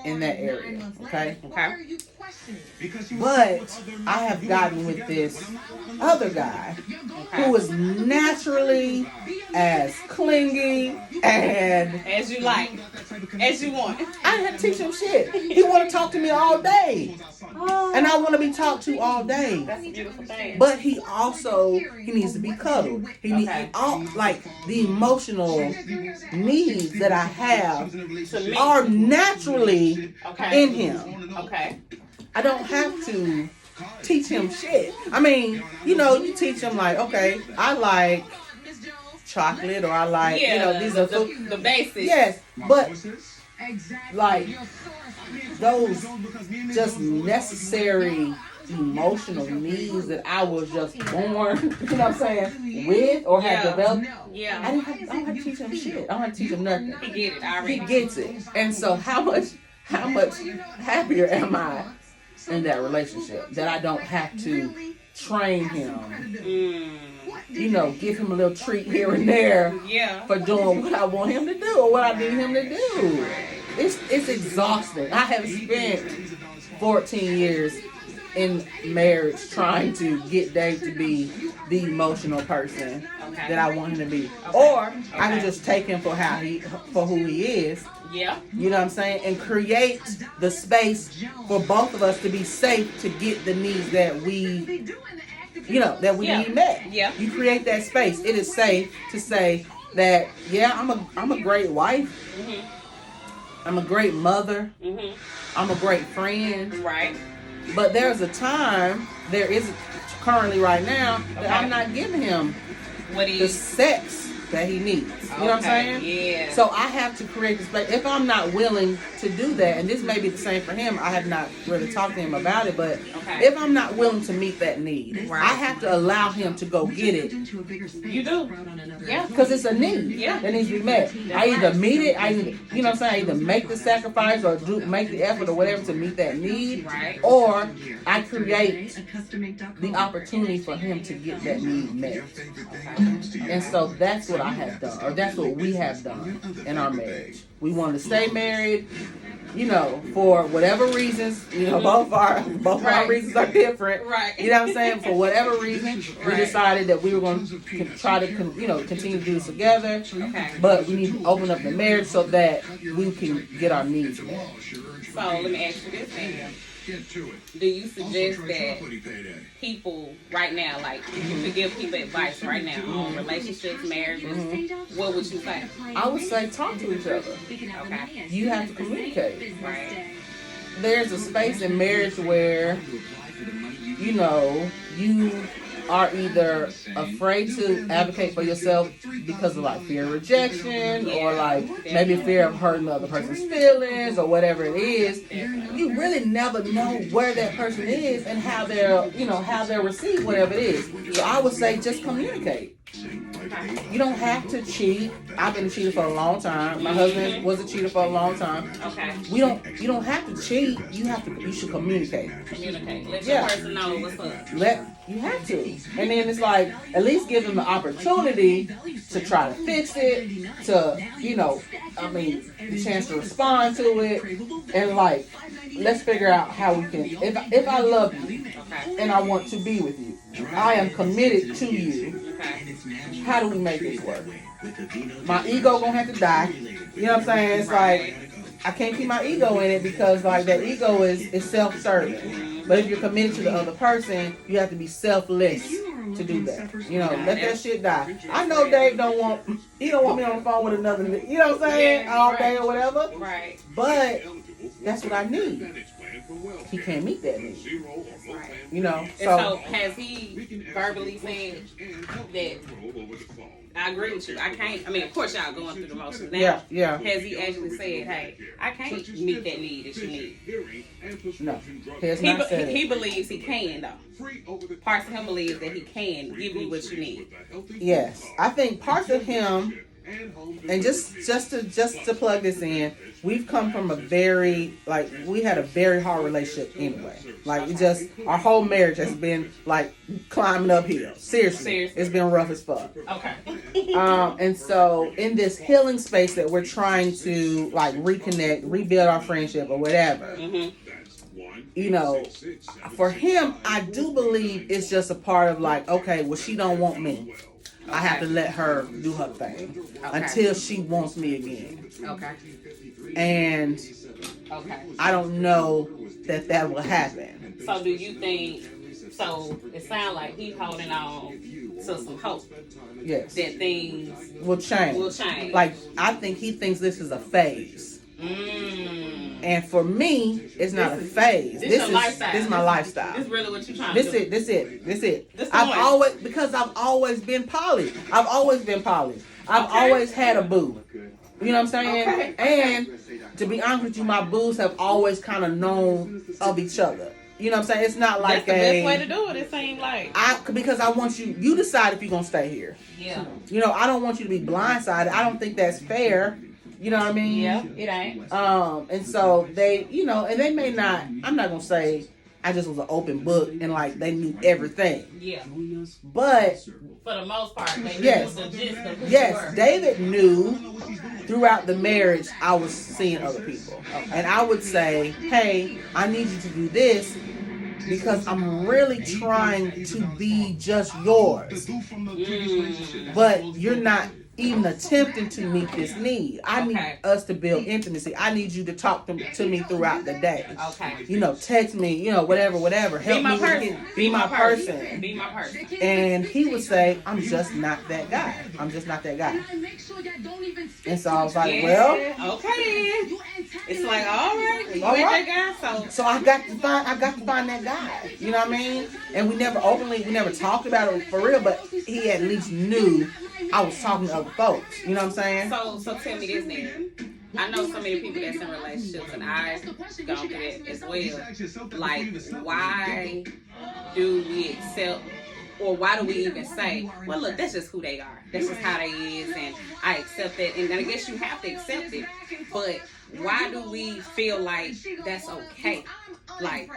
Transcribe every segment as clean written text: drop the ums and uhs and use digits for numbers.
in that area. Okay. Okay. But I have gotten with this other guy who is naturally as clingy and as you like, as you want. I didn't have to teach him shit. He want to talk to me all day. And I want to be talked to all day. That's a beautiful thing. But he needs to be cuddled. He needs all like the emotional needs that I have are naturally in him. Okay. I don't have to teach him shit. I mean, you teach him like, okay, I like chocolate or I like, these are the basics. Yes, but like those just necessary emotional needs that I was just born, you know what I'm saying, with or have developed. Yeah. I don't have to teach him shit. I don't have to teach him nothing. He get it already. He gets it. And so how much happier am I in that relationship that I don't have to train him, give him a little treat here and there for doing what I want him to do or what I need him to do. It's exhausting. I have spent 14 years in marriage trying to get Dave to be the emotional person that I want him to be. Or I can just take him for who he is. Yeah. You know what I'm saying? And create the space for both of us to be safe to get the needs that we need met. Yeah. You create that space. It is safe to say that, I'm a great wife. Mm-hmm. I'm a great mother. Mm-hmm. I'm a great friend. Right. But there is currently right now that I'm not giving him the sex that he needs. You know what I'm saying? Yeah. So I have to create this space. If I'm not willing to do that, and this may be the same for him, I have not really talked to him about it, but if I'm not willing to meet that need, I have to allow him to go get it. You do. Yeah. Because it's a need that needs to be met. I either meet it, you know what I'm saying? I either make the sacrifice or make the effort or whatever to meet that need, or I create the opportunity for him to get that need met. And so that's what I have done, or that's what we have done in our marriage. We wanted to stay married, for whatever reasons. Both our reasons are different. Right. You know what I'm saying? For whatever reason, we decided that we were going to try to, continue to do this together. Okay. But we need to open up the marriage so that we can get our needs met. So let me ask you this thing. Do you suggest that people right now, like if you could give people advice right now on relationships, marriages, what would you say? I would say talk to each other. Okay. You have to communicate. Right. There's a space in marriage where, you are either afraid to advocate for yourself because of like fear of rejection or like maybe fear of hurting the other person's feelings or whatever it is. You really never know where that person is and how they'll receive whatever it is. So I would say just communicate. You don't have to cheat. I've been a cheater for a long time. My husband was a cheater for a long time. Okay. You don't have to cheat. You should communicate. Let your person know what's up. You have to. And then it's like, at least give them the opportunity to try to fix it, to, the chance to respond to it. And like, let's figure out how we can, if I love you and I want to be with you, I am committed to you. How do we make this work? My ego gonna have to die. You know what I'm saying? It's like, I can't keep my ego in it because like that ego is self-serving. But if you're committed to the other person, you have to be selfless to do that. Let that shit die. I know Dave don't want me on the phone with another, you know what I'm saying, all day or whatever. Right. But that's what I need. He can't meet that need. So has he verbally said that? I agree with you. Of course y'all going through the motions now. Yeah. Has he actually said, hey, I can't meet that need that you need? No. He has not said it. He believes he can, though. Parts of him believes that he can give you what you need. Yes. I think parts of him and just to plug this in, we've come from a very, like, we had a very hard relationship anyway. Like, it just, our whole marriage has been like climbing uphill. Seriously. It's been rough as fuck. Okay. And so in this healing space that we're trying to like reconnect, rebuild our friendship or whatever, you know, for him, I do believe it's just a part of like, okay, well, she don't want me. I have to let her do her thing until she wants me again. Okay. And I don't know that will happen. So do you think, so it sounds like he's holding on to some hope. Yes. That things will change. Like, I think he thinks this is a phase. And for me, it's not a phase. This is my lifestyle. This is really what you're trying to do. This it. I've always been poly. I've always had a boo. You know what I'm saying? Okay. And to be honest with you, my boos have always kind of known of each other. You know what I'm saying? It's not like that's the best way to do it. It seems like because I want you decide if you're gonna stay here. Yeah. You know, I don't want you to be blindsided. I don't think that's fair. You know what I mean? Yeah, it ain't. And so they, you know, and they may not. I'm not gonna say I just was an open book and like they knew everything. Yeah. But for the most part, they yes, knew the gist of who yes, you were. David knew throughout the marriage I was seeing other people, and I would say, hey, I need you to do this because I'm really trying to be just yours, but you're not even attempting to meet this need. I need us to build intimacy. I need you to talk to me throughout the day. Okay. You know, text me, you know, whatever. Help me be my person. Be my person. And he would say, I'm just not that guy. I'm just not that guy. And so I was like, well, okay. It's like, all right, you ain't that guy, so I got to find that guy. You know what I mean? And we never talked about it for real, but he at least knew I was talking to other folks. You know what I'm saying? So tell me this then. I know so many people that's in relationships, and I've gone through that as well. Like, why do we accept, or why do we even say, well, look, that's just who they are. That's just how they is, and I accept that. And I guess you have to accept it. But why do we feel like that's okay? Like,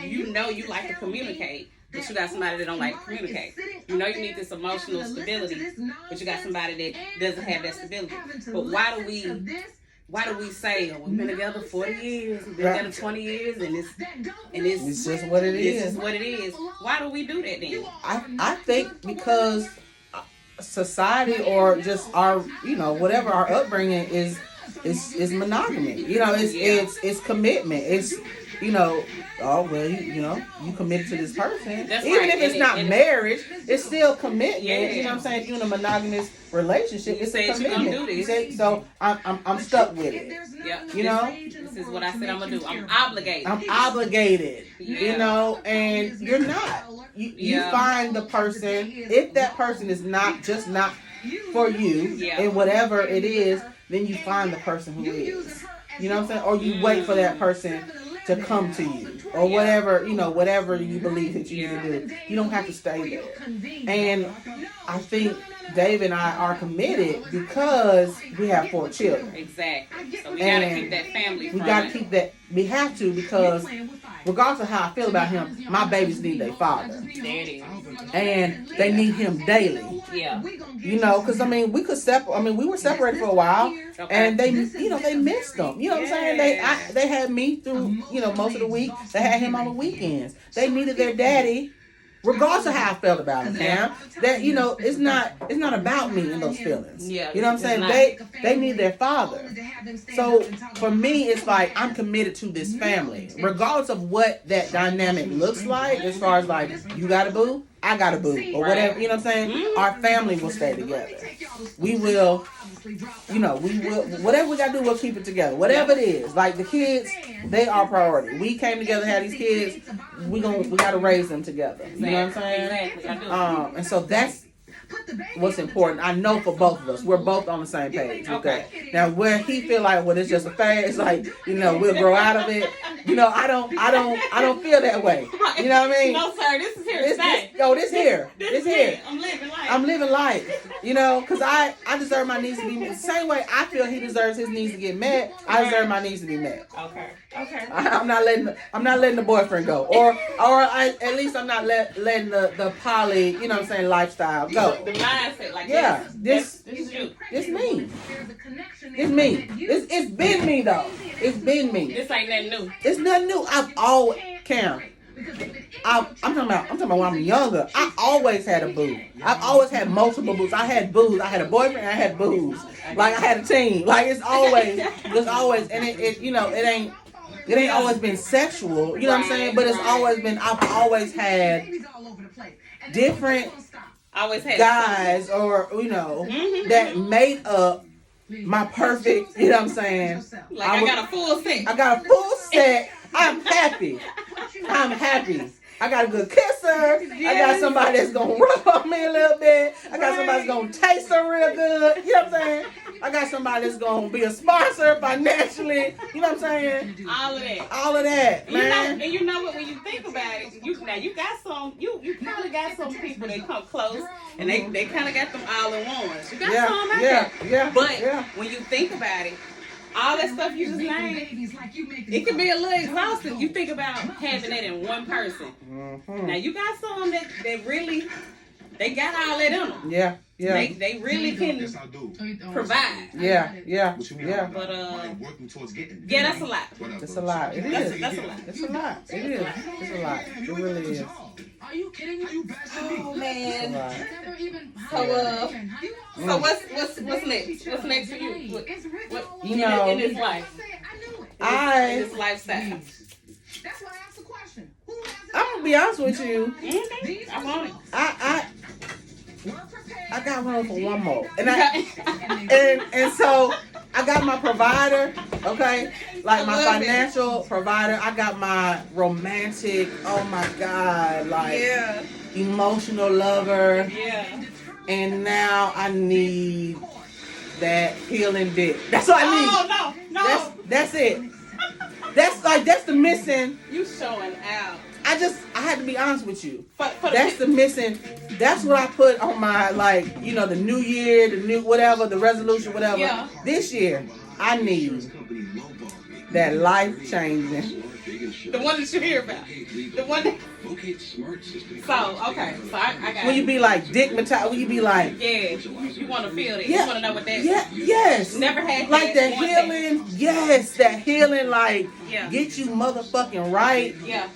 you know you like to communicate, but you got somebody that don't like to communicate. You know you need this emotional stability, but you got somebody that doesn't have that stability. But why do we say, oh, we've been together 40 years, we've been together 20 years, and it's just what it is. It's just what it is. Why do we do that then? I think because society or just our, you know, whatever our upbringing is monogamy. You know, it's commitment. It's, you know, oh well, you know, you committed to this person. That's even right. if it's not marriage, it's still commitment. Yeah. You know what I'm saying? If you're in a monogamous relationship, it's a commitment. commitment. You gonna do this. So I'm stuck with it. Yeah. You know, this is what I said I'm gonna do. I'm obligated. Yeah. You know, and you're not. You find the person. If that person is not for you, and whatever it is, then you find the person who is. You know what I'm saying? Or you wait for that person to come to you, or whatever, you know, whatever you believe that you need to do. You don't have to stay there. And I think Dave and I are committed because we have 4 children. Exactly. So we gotta keep that family. We gotta keep that. We have to, because regardless of how I feel about him, my babies need their father. There it is. And they need him daily. Yeah. You know, because I mean, we were separated for a while, and they missed them. You know what I'm saying? They had me through, you know, most of the week. They had him on the weekends. They needed their daddy, regardless of how I felt about him. Now that, you know, it's not about me in those feelings. Yeah. You know what I'm saying? They need their father. So for me, it's like I'm committed to this family, regardless of what that dynamic looks like. As far as like, you got a boo, I got a boo, or whatever. You know what I'm saying? Mm-hmm. Our family will stay together. We will, you know, whatever we gotta do, we'll keep it together. Whatever it is, like the kids, they are priority. We came together, had these kids. We gotta raise them together. You know what I'm saying? Exactly. And so that's what's important. I know for both of us, we're both on the same page. Okay. Now where he feel like, well, it's just a phase, like, you know, we'll grow out of it. You know, I don't feel that way. You know what I mean? No, sir. This is here to stay. This here. I'm living life. I'm living life. You know, because I deserve my needs to be met. The same way I feel he deserves his needs to get met, I deserve my needs to be met. Okay. I'm not letting the boyfriend go, or at least I'm not letting the poly, you know what I'm saying, lifestyle go. The mindset, like this me. It's me. It's been me though. It's been me. This ain't nothing new. It's nothing new. I've always Karen. I'm talking about when I'm younger. I always had a boo. I've always had multiple boos. I had boos. I had a boyfriend. I had boos. Like I had a team. Like it's always, and it you know, it ain't always been sexual. You know what I'm saying? But it's always been. I've always had different guys, or you know, that made up my perfect. You know what I'm saying? Like I got a full set. I got a full set. I'm happy. I got a good kisser. Yes. I got somebody that's going to rub on me a little bit. I got somebody that's going to taste her real good. You know what I'm saying? I got somebody that's going to be a sponsor financially. You know what I'm saying? All of that, man. You know what? When you think about it, you got some. You kind of got some people that come close, and they kind of got them all in ones. You got some out there. Yeah. But when you think about it, all that stuff you just named, it can be a little exhausting. You think about having that in one person. Mm-hmm. Now you got some that really, they got all that in them. Yeah. They really can provide. Yeah. But that's a lot. It's a lot. It is. That's a lot. It's a lot. It is. It's a lot. It really is. Are you kidding me? Oh man. So what's next? What's next for you? What you know, in this life? In this lifestyle. That's why I asked the question. I'm gonna be honest with you. I want it. I got room for one more, and so I got my provider, okay, like my financial provider. I got my romantic. Oh my God, like emotional lover. Yeah. And now I need that healing dick. That's what I need. Oh no. That's it. That's the missing. You showing out. I had to be honest with you. That's the missing. That's what I put on my, like, you know, the new year, the new whatever, the resolution, whatever. Yeah. This year, I need that life changing. The one that you hear about. The one that. So I got. When you be like dick metal, when you be like. Yeah, you want to feel it. You want to know what that is. Yeah, yes. Never had that. Like that healing. That. Yes, that healing, like, get you motherfucking right. Yeah.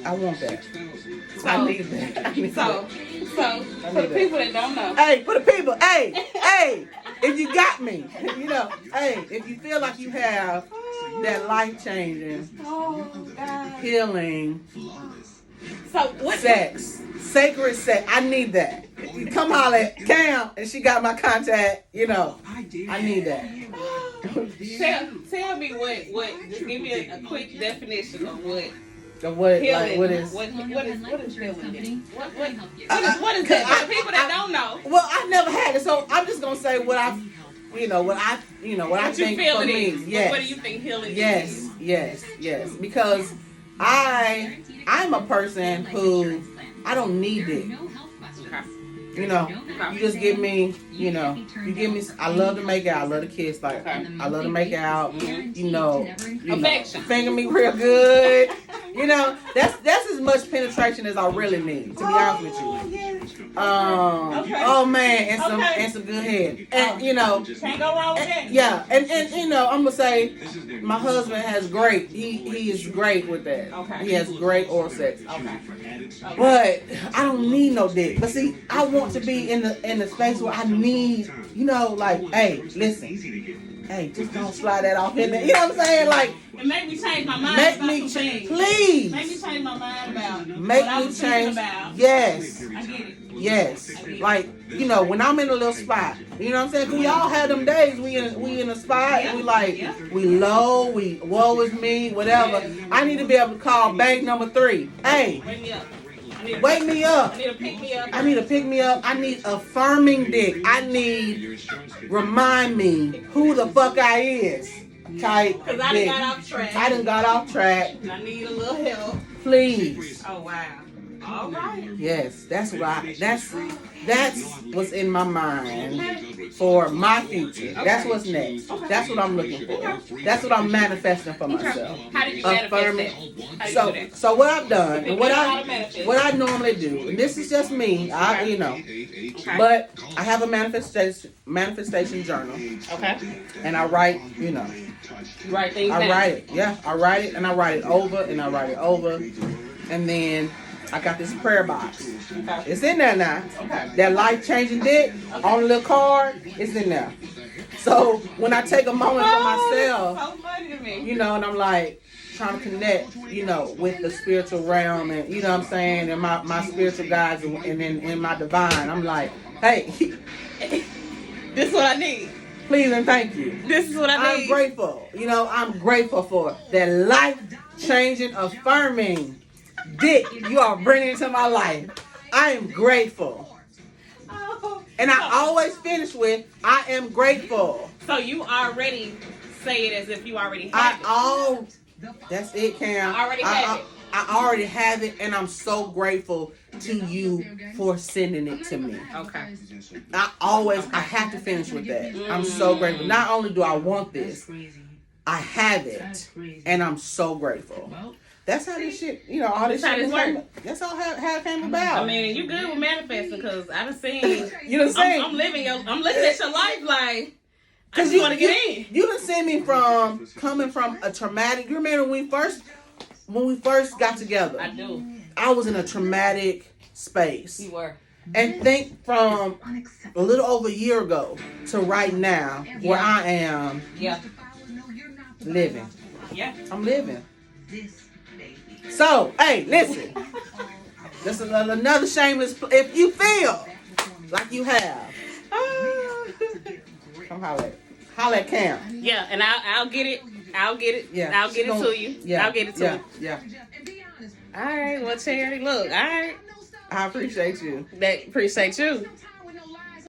I want that. I need that. So, for the people that don't know. Hey, for the people, hey, if you got me, you know, hey, if you feel like you have that life-changing, healing, sex, sacred sex, I need that. You come holler at Cam, and she got my contact, you know, I need that. Tell me what, just give me a quick definition of what. What is healing? What is healing? What is that? For the people that don't know. Well, I never had it, so I'm just gonna say what I think for me. Yes. What do you think healing is? Yes. Because I'm a person who I don't need it. You know, you just give me, I love to make out, I love to kiss, like, I love to make out, you know, finger me real good, you know, that's as much penetration as I really need, to be honest with you. Oh man, and some good head, and you know, can't go wrong with that. Yeah, and you know, I'm gonna say, my husband has great, he is great with that. Okay. He has great oral sex. Okay. But I don't need no dick. But see, I want to be in the space where I need, you know, like, hey, listen, hey, just don't slide that off in there. You know what I'm saying? Like, it make me change my mind. Please. Make me change my mind about what I was thinking about. Yes. I get it. Yes. Like, you know, when I'm in a little spot, you know what I'm saying? 'Cause we all have them days we in a spot and we like, we low, we woe is me, whatever. I need to be able to call bank number 3. Hey. Wake me up. Wake me up. I need to pick me up. I need to pick me up. I need affirming dick. I need remind me who the fuck I is. Type. Because I done got off track. I done got off track. I need a little help. Please. Oh wow. All right. Yes, that's what's in my mind for my future. That's what's next. That's what I'm looking for. That's what I'm manifesting for myself. How did you manifest that? How did you do that? So what I've done, and what How to manifest. I normally do, and this is just me, but I have a manifestation journal. Okay. And I write, You write things down. I write it. Yeah, I write it, and I write it over, and I write it over, and then I got this prayer box. Okay. It's in there now. Okay. That life-changing dick on a little card, it's in there. So when I take a moment for myself, So funny to me. and I'm like trying to connect, with the spiritual realm, and what I'm saying, and my spiritual guides, and in my divine, I'm like, hey, This is what I need. please and thank you. This is what I I'm need. grateful. I'm grateful for that life-changing, affirming dick you are bringing into my life. I am grateful. Oh. And I always finish with, I am grateful. So you already say it as if you already have it. That's it, Cam. I already have it. I already have it, and I'm so grateful to you for sending it to me. Okay. I have to finish with that. I'm so grateful. Not only do I want this, I have it, and I'm so grateful. That's how this shit, all this That's shit how this came. That's how it came about. I mean, you good with manifesting because I done seen. You done seen. I'm looking at your life like. I Cause just want to get in. You done seen me from coming from a traumatic. You remember when we first got together? I do. I was in a traumatic space. You were. And think from a little over a year ago to right now, where I am living. Yeah. I'm living. So, hey, listen. This is another shameless. If you feel like you have, come holler at Cam. Yeah, and I'll get it. Yeah, I'll get it to you. Yeah, I'll get it to you. Yeah. All right. Well, Charity, look. All right. I appreciate you. Appreciate you.